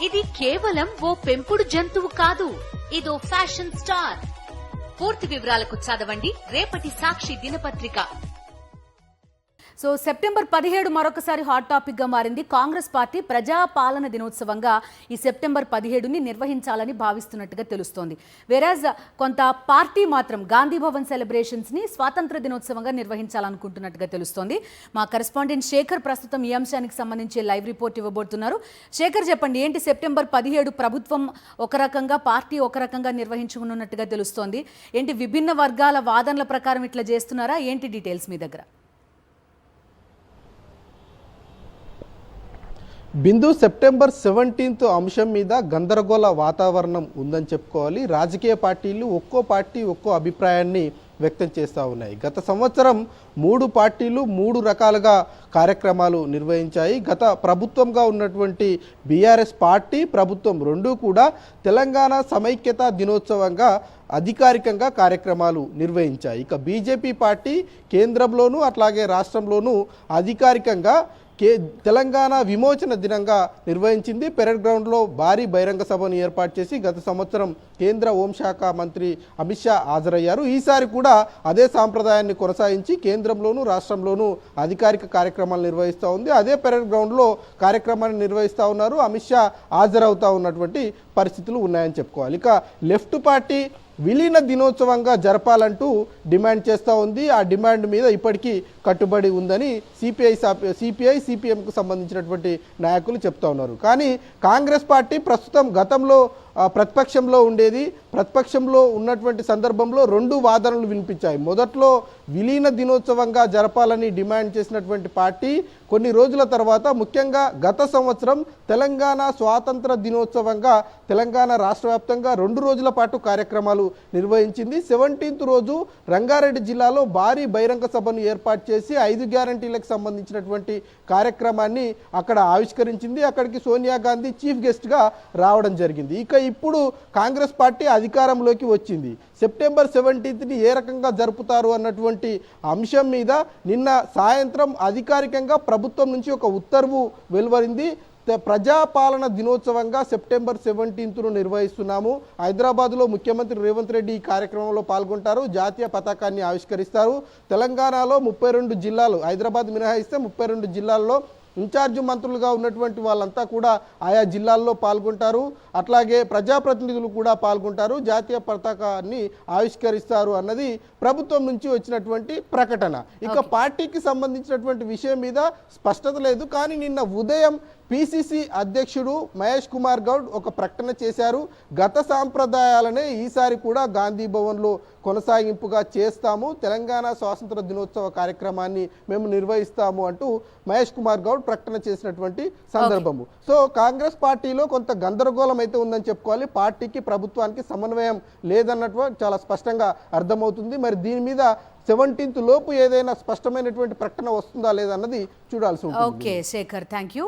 ఇది కేవలం ఓ పెంపుడు జంతువు కాదు, ఇదో ఫ్యాషన్ స్టార్. పూర్తి వివరాలకు చదవండి రేపటి సాక్షి దినపత్రిక. సో సెప్టెంబర్ 17 మరొకసారి హాట్ టాపిక్ గా మారింది. కాంగ్రెస్ పార్టీ ప్రజాపాలన దినోత్సవంగా ఈ సెప్టెంబర్ 17ని నిర్వహించాలని భావిస్తున్నట్టుగా తెలుస్తోంది. వెరాజ్ కొంత పార్టీ మాత్రం గాంధీ భవన్ సెలబ్రేషన్స్ ని స్వాతంత్ర దినోత్సవంగా నిర్వహించాలనుకుంటున్నట్టుగా తెలుస్తోంది. మా కరెస్పాండెంట్ శేఖర్ ప్రస్తుతం ఈ అంశానికి సంబంధించి లైవ్ రిపోర్ట్ ఇవ్వబోతున్నారు. శేఖర్, చెప్పండి, ఏంటి సెప్టెంబర్ 17 ప్రభుత్వం ఒక రకంగా, పార్టీ ఒక రకంగా నిర్వహించుకున్నట్టుగా తెలుస్తోంది. ఏంటి విభిన్న వర్గాల వాదనల ప్రకారం ఇట్లా చేస్తున్నారా? ఏంటి డీటెయిల్స్ మీ దగ్గర? బిందు, సెప్టెంబర్ 17 అంశం మీద గందరగోళ వాతావరణం ఉందని చెప్పుకోవాలి. రాజకీయ పార్టీలు ఒక్కో పార్టీ ఒక్కో అభిప్రాయాన్ని వ్యక్తం చేస్తూ ఉన్నాయి. గత సంవత్సరం 3 పార్టీలు 3 రకాలుగా కార్యక్రమాలు నిర్వహించాయి. గత ప్రభుత్వంగా ఉన్నటువంటి బీఆర్ఎస్ పార్టీ, ప్రభుత్వం రెండూ కూడా తెలంగాణ సమైక్యత దినోత్సవంగా అధికారికంగా కార్యక్రమాలు నిర్వహించాయి. ఇక బీజేపీ పార్టీ కేంద్రంలోనూ అట్లాగే రాష్ట్రంలోనూ అధికారికంగా తెలంగాణ విమోచన దినంగా నిర్వహించింది. పెరేడ్ గ్రౌండ్లో భారీ బహిరంగ సభను ఏర్పాటు చేసి గత సంవత్సరం కేంద్ర హోంశాఖ మంత్రి అమిత్ షా హాజరయ్యారు. ఈసారి కూడా అదే సాంప్రదాయాన్ని కొనసాగించి కేంద్రంలోనూ రాష్ట్రంలోనూ అధికారిక కార్యక్రమాలు నిర్వహిస్తూ ఉంది. అదే పెరేడ్ గ్రౌండ్లో కార్యక్రమాన్ని నిర్వహిస్తూ ఉన్నారు. అమిత్ షా హాజరవుతూ ఉన్నటువంటి పరిస్థితులు ఉన్నాయని చెప్పుకోవాలి. ఇక లెఫ్ట్ పార్టీ విలీన దినోత్సవంగా జరపాలంటూ డిమాండ్ చేస్తూ ఉంది. ఆ డిమాండ్ మీద ఇప్పటికీ కట్టుబడి ఉందని సిపిఐ సిపిఎంకు సంబంధించినటువంటి నాయకులు చెప్తా ఉన్నారు. కానీ కాంగ్రెస్ పార్టీ ప్రస్తుతం గతంలో ప్రతిపక్షంలో ఉండేది. ప్రతిపక్షంలో ఉన్నటువంటి సందర్భంలో 2 వాదనలు వినిపించాయి. మొదట్లో విలీన దినోత్సవంగా జరపాలని డిమాండ్ చేసినటువంటి పార్టీ కొన్ని రోజుల తర్వాత, ముఖ్యంగా గత సంవత్సరం తెలంగాణ స్వాతంత్ర దినోత్సవంగా తెలంగాణ రాష్ట్ర వ్యాప్తంగా 2 రోజుల పాటు కార్యక్రమాలు నిర్వహించింది. 17th రోజు రంగారెడ్డి జిల్లాలో భారీ బహిరంగ సభను ఏర్పాటు చేసి 5 గ్యారంటీలకు సంబంధించినటువంటి కార్యక్రమాన్ని అక్కడ ఆవిష్కరించింది. అక్కడికి సోనియా గాంధీ చీఫ్ గెస్ట్గా రావడం జరిగింది. ఇక ఇప్పుడు కాంగ్రెస్ పార్టీ అధికారంలోకి వచ్చింది. సెప్టెంబర్ 17ని ఏ రకంగా జరుపుతారు అన్నటువంటి అంశం మీద నిన్న సాయంత్రం అధికారికంగా ప్రభుత్వం నుంచి ఒక ఉత్తర్వు వెలువరింది. ప్రజాపాలన దినోత్సవంగా సెప్టెంబర్ 17ను నిర్వహిస్తున్నాము. హైదరాబాద్లో ముఖ్యమంత్రి రేవంత్ రెడ్డి ఈ కార్యక్రమంలో పాల్గొంటారు. జాతీయ పతాకాన్ని ఆవిష్కరిస్తారు. తెలంగాణలో 32 జిల్లాలు, హైదరాబాద్ మినహాయిస్తే 32 జిల్లాల్లో ఇన్ఛార్జ్ మంత్రులుగా ఉన్నటువంటి వాళ్ళంతా కూడా ఆయా జిల్లాల్లో పాల్గొంటారు. అట్లాగే ప్రజాప్రతినిధులు కూడా పాల్గొంటారు. జాతీయ పతాకాన్ని ఆవిష్కరిస్తారు అన్నది ప్రభుత్వం నుంచి వచ్చినటువంటి ప్రకటన. ఇక పార్టీకి సంబంధించినటువంటి విషయం మీద స్పష్టత లేదు. కానీ నిన్న ఉదయం పిసిసి అధ్యక్షుడు మహేష్ కుమార్ గౌడ్ ఒక ప్రకటన చేశారు. గత సాంప్రదాయాలనే ఈసారి కూడా గాంధీ భవన్లో కొనసాగింపుగా చేస్తాము, తెలంగాణ స్వాతంత్ర దినోత్సవ కార్యక్రమాన్ని మేము నిర్వహిస్తాము అంటూ మహేష్ కుమార్ గౌడ్ ప్రకటన చేసినటువంటి సందర్భము. సో కాంగ్రెస్ పార్టీలో కొంత గందరగోళం అయితే ఉందని చెప్పుకోవాలి. పార్టీకి ప్రభుత్వానికి సమన్వయం లేదన్నట్టు చాలా స్పష్టంగా అర్థమవుతుంది. మరి దీని మీద 17th లోపు ఏదైనా స్పష్టమైనటువంటి ప్రకటన వస్తుందా లేదన్నది చూడాల్సి ఉంటుంది. Okay Shekhar, thank you.